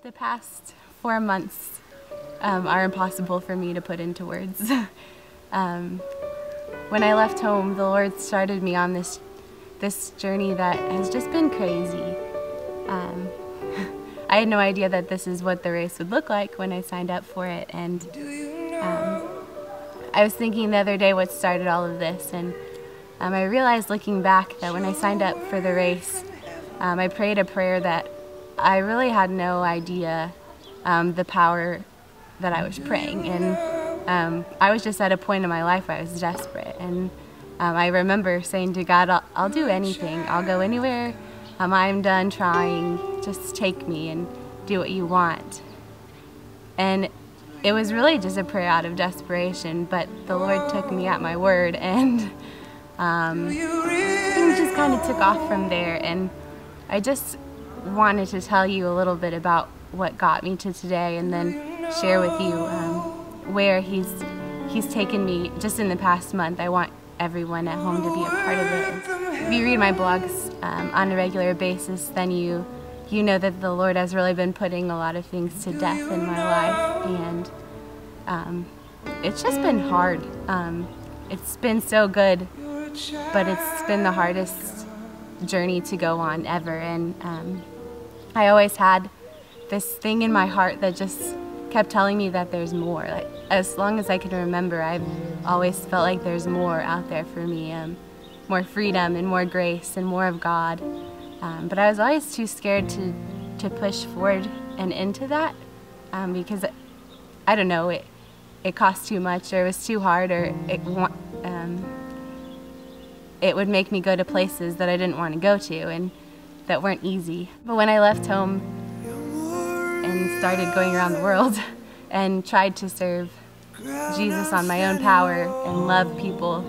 The past 4 months are impossible for me to put into words. When I left home, the Lord started me on this journey that has just been crazy. I had no idea that this is what the race would look like when I signed up for it, and I was thinking the other day what started all of this, and I realized looking back that when I signed up for the race, I prayed a prayer that I really had no idea the power that I was praying, and I was just at a point in my life where I was desperate, and I remember saying to God, I'll do anything, I'll go anywhere, I'm done trying, just take me and do what you want. And it was really just a prayer out of desperation, but the Lord took me at my word, and things just kind of took off from there. And I just wanted to tell you a little bit about what got me to today, and then share with you where He's taken me just in the past month. I want everyone at home to be a part of it. If you read my blogs on a regular basis, then you know that the Lord has really been putting a lot of things to death in my life, and it's just been hard. It's been so good, but it's been the hardest journey to go on ever, and I always had this thing in my heart that just kept telling me that there's more. Like, as long as I can remember, I've always felt like there's more out there for me, more freedom and more grace and more of God. But I was always too scared to push forward and into that because, I don't know, it cost too much, or it was too hard, or it would make me go to places that I didn't want to go to and that weren't easy. But when I left home and started going around the world and tried to serve Jesus on my own power and love people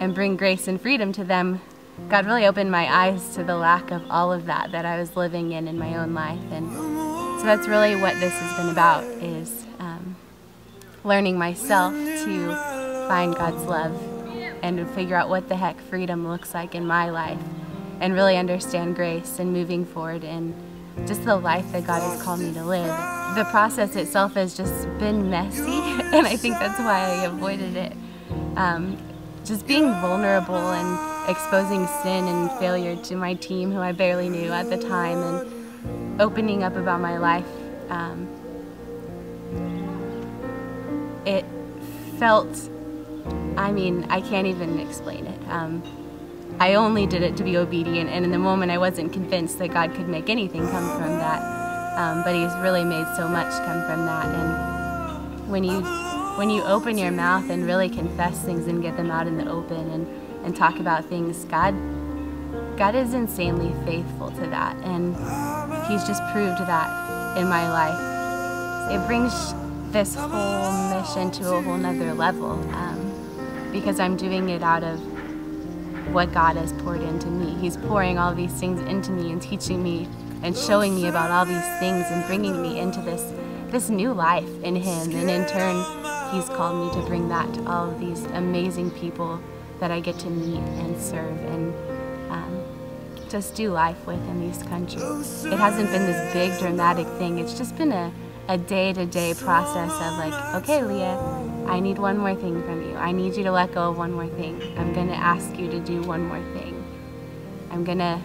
and bring grace and freedom to them, God really opened my eyes to the lack of all of that I was living in my own life. And so that's really what this has been about, is learning myself to find God's love and to figure out what the heck freedom looks like in my life, and really understand grace and moving forward in just the life that God has called me to live. The process itself has just been messy, and I think that's why I avoided it. Just being vulnerable and exposing sin and failure to my team, who I barely knew at the time, and opening up about my life. It felt, I can't even explain it. I only did it to be obedient, and in the moment I wasn't convinced that God could make anything come from that, but He's really made so much come from that. And when you open your mouth and really confess things and get them out in the open and talk about things, God is insanely faithful to that, and He's just proved that in my life. It brings this whole mission to a whole nother level, because I'm doing it out of what God has poured into me. He's pouring all these things into me and teaching me and showing me about all these things and bringing me into this new life in Him. And in turn, He's called me to bring that to all of these amazing people that I get to meet and serve and just do life with in these countries. It hasn't been this big dramatic thing. It's just been a day-to-day process of like, okay, Leah, I need one more thing from you. I need you to let go of one more thing. I'm going to ask you to do one more thing. I'm going to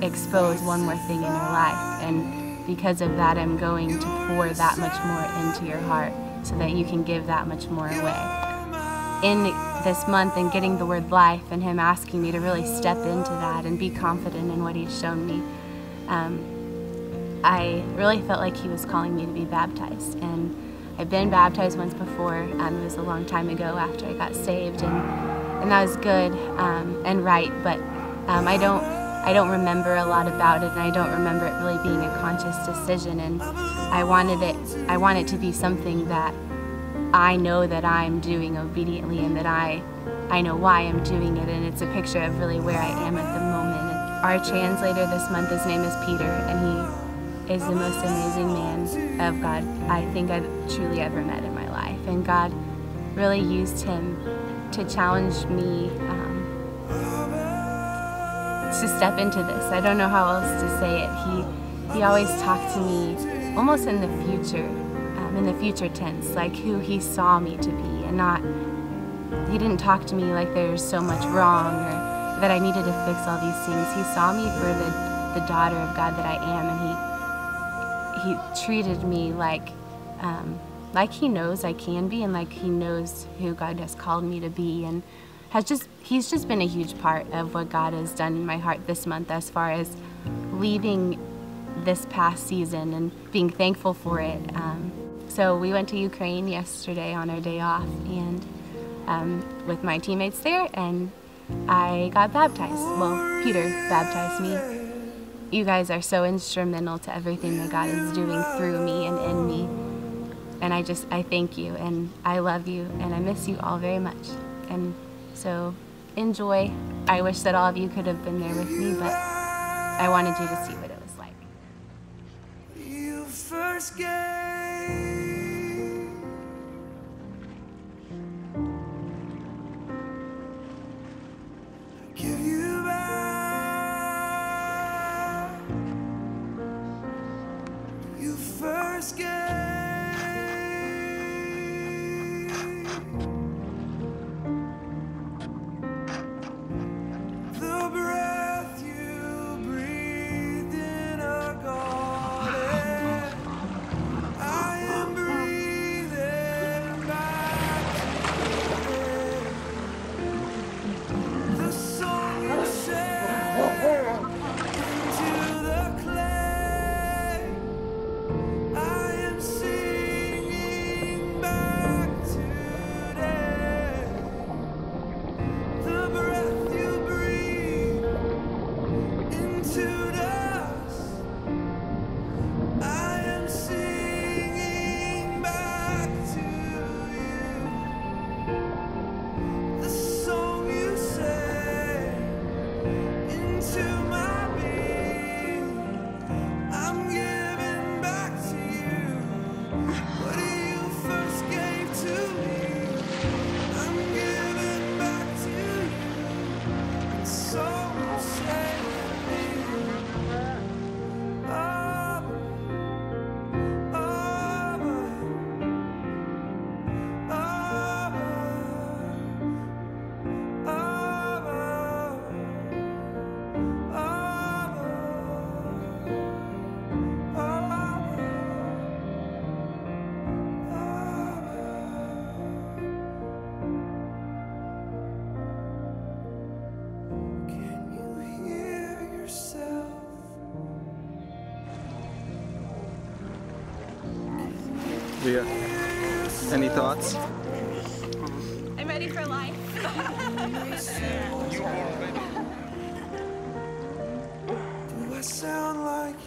expose one more thing in your life. And because of that, I'm going to pour that much more into your heart so that you can give that much more away. In this month, and getting the word life and Him asking me to really step into that and be confident in what He's shown me, I really felt like He was calling me to be baptized. And I've been baptized once before. It was a long time ago after I got saved, and that was good and right, but I don't remember a lot about it, and I don't remember it really being a conscious decision. And I want it to be something that I know that I'm doing obediently, and that I know why I'm doing it, and it's a picture of really where I am at the moment. And our translator this month, his name is Peter, and he is the most amazing man of God I think I've truly ever met in my life. And God really used him to challenge me to step into this. I don't know how else to say it. He always talked to me almost in the future tense, like who he saw me to be, and not, he didn't talk to me like there's so much wrong or that I needed to fix all these things. He saw me for the daughter of God that I am, and he treated me like he knows I can be, and like he knows who God has called me to be, and he's just been a huge part of what God has done in my heart this month as far as leaving this past season and being thankful for it. So we went to Ukraine yesterday on our day off, and with my teammates there, and I got baptized. Well, Peter baptized me. You guys are so instrumental to everything that God is doing through me and in me. And I thank you, and I love you, and I miss you all very much. And so enjoy. I wish that all of you could have been there with me, but I wanted you to see what it was like. You first gave, I give you back. You first gave. Leah, any thoughts? I'm ready for life. Do I sound like